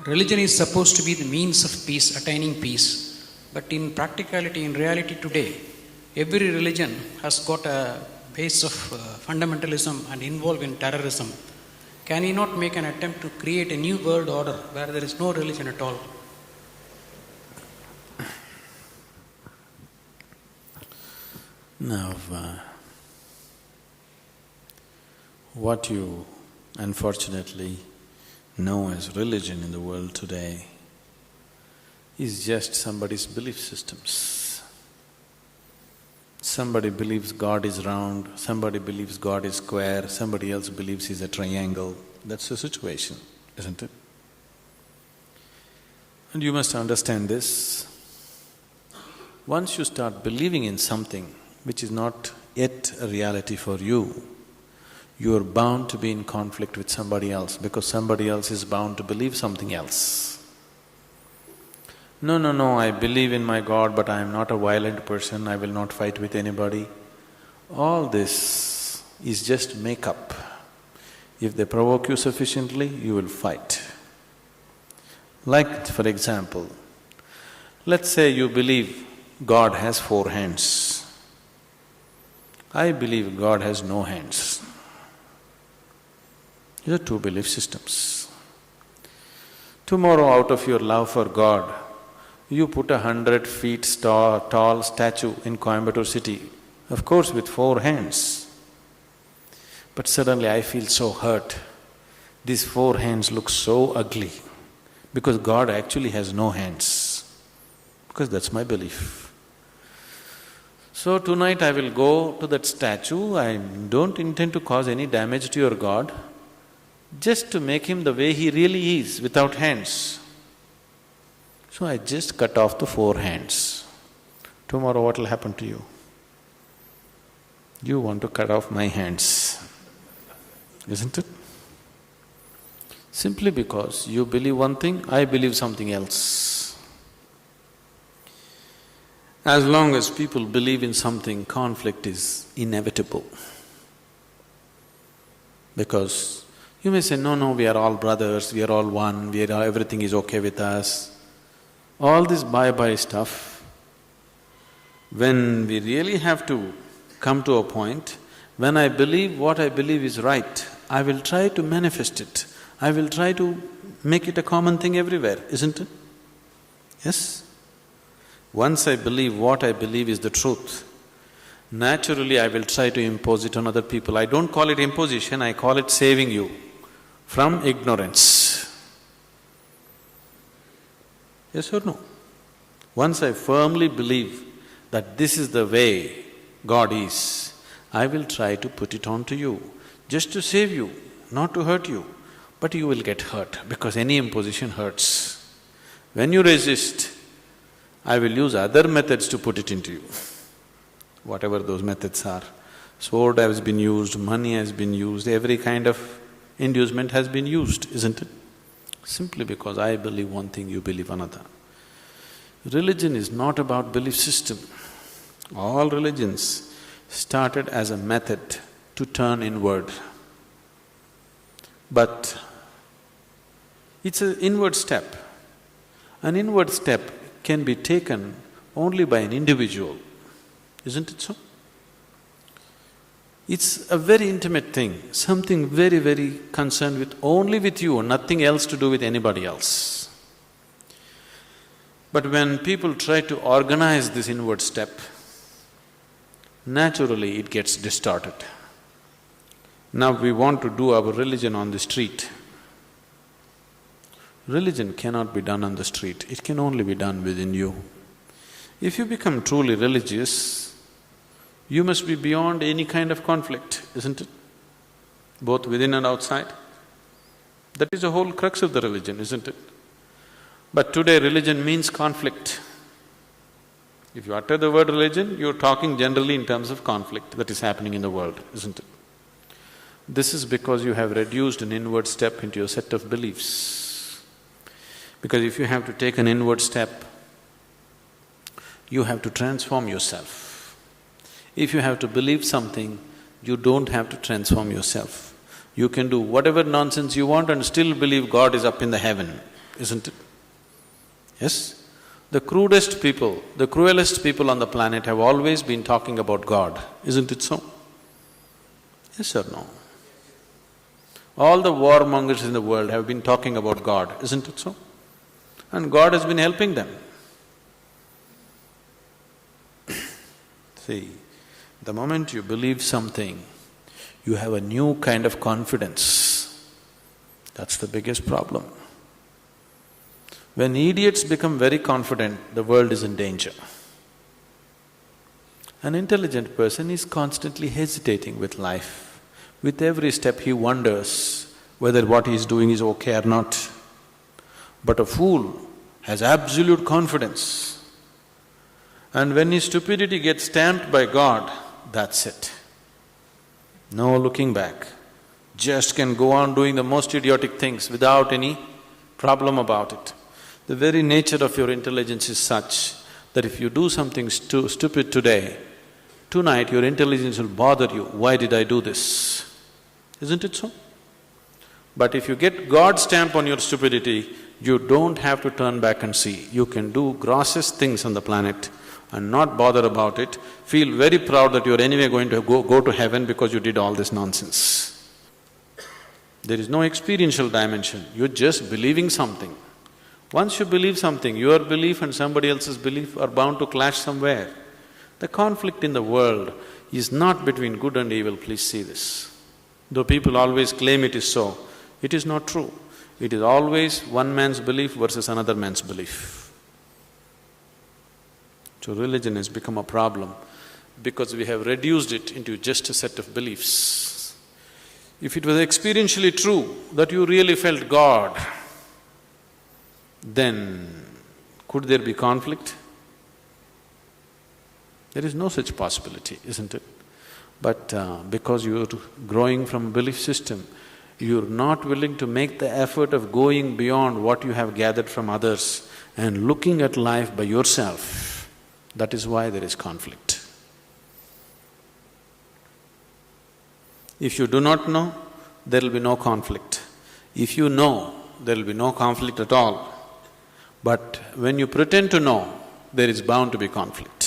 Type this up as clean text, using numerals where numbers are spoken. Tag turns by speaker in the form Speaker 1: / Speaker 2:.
Speaker 1: Religion is supposed to be the means of peace, attaining peace. But in practicality, in reality today, every religion has got a base of fundamentalism and involved in terrorism. Can he not make an attempt to create a new world order where there is no religion at all?
Speaker 2: Now, what you unfortunately know as religion in the world today is just somebody's belief systems. Somebody believes God is round, somebody believes God is square, somebody else believes he's a triangle. That's the situation, isn't it? And you must understand this. Once you start believing in something which is not yet a reality for you, you are bound to be in conflict with somebody else because somebody else is bound to believe something else. No, I believe in my God, but I am not a violent person, I will not fight with anybody. All this is just make-up. If they provoke you sufficiently, you will fight. Like, for example, let's say you believe God has 4 hands. I believe God has no hands. These are 2 belief systems. Tomorrow, out of your love for God, you put 100 feet tall statue in Coimbatore city, of course with 4 hands. But suddenly I feel so hurt. These 4 hands look so ugly because God actually has no hands, because that's my belief. So tonight I will go to that statue, I don't intend to cause any damage to your God, just to make him the way he really is, without hands. So I just cut off the 4 hands. Tomorrow what will happen to you? You want to cut off my hands, isn't it? Simply because you believe one thing, I believe something else. As long as people believe in something, conflict is inevitable. Because you may say, no, we are all brothers, we are all one, everything is okay with us. All this bye-bye stuff, when we really have to come to a point, when I believe what I believe is right, I will try to manifest it. I will try to make it a common thing everywhere, isn't it? Yes? Once I believe what I believe is the truth, naturally I will try to impose it on other people. I don't call it imposition, I call it saving you from ignorance. Yes or no? Once I firmly believe that this is the way God is, I will try to put it on to you, just to save you, not to hurt you. But you will get hurt because any imposition hurts. When you resist, I will use other methods to put it into you, whatever those methods are. Sword has been used, money has been used, every kind of inducement has been used, isn't it? Simply because I believe one thing, you believe another. Religion is not about belief system. All religions started as a method to turn inward. But it's an inward step. An inward step can be taken only by an individual, isn't it so? It's a very intimate thing, something very, very concerned with only with you, nothing else to do with anybody else. But when people try to organize this inward step, naturally it gets distorted. Now we want to do our religion on the street. Religion cannot be done on the street, it can only be done within you. If you become truly religious, you must be beyond any kind of conflict, isn't it? Both within and outside. That is the whole crux of the religion, isn't it? But today religion means conflict. If you utter the word religion, you're talking generally in terms of conflict that is happening in the world, isn't it? This is because you have reduced an inward step into your set of beliefs. Because if you have to take an inward step, you have to transform yourself. If you have to believe something, you don't have to transform yourself. You can do whatever nonsense you want and still believe God is up in the heaven. isn't it? Yes? The crudest people, the cruelest people on the planet have always been talking about God, isn't it so? Yes or no? All the warmongers in the world have been talking about God, isn't it so? And God has been helping them. See, the moment you believe something, you have a new kind of confidence. That's the biggest problem. When idiots become very confident, the world is in danger. An intelligent person is constantly hesitating with life. With every step he wonders whether what he is doing is okay or not. But a fool has absolute confidence. And when his stupidity gets stamped by God, that's it. No looking back. Just can go on doing the most idiotic things without any problem about it. The very nature of your intelligence is such that if you do something stupid today, tonight your intelligence will bother you, why did I do this? Isn't it so? But if you get God's stamp on your stupidity, you don't have to turn back and see. You can do grossest things on the planet and not bother about it, feel very proud that you're anyway going to go to heaven because you did all this nonsense. There is no experiential dimension, you're just believing something. Once you believe something, your belief and somebody else's belief are bound to clash somewhere. The conflict in the world is not between good and evil, please see this. Though people always claim it is so, it is not true. It is always one man's belief versus another man's belief. So religion has become a problem because we have reduced it into just a set of beliefs. If it was experientially true that you really felt God, then could there be conflict? There is no such possibility, isn't it? But because you're growing from a belief system, you're not willing to make the effort of going beyond what you have gathered from others and looking at life by yourself. That is why there is conflict. If you do not know, there will be no conflict. If you know, there will be no conflict at all. But when you pretend to know, there is bound to be conflict.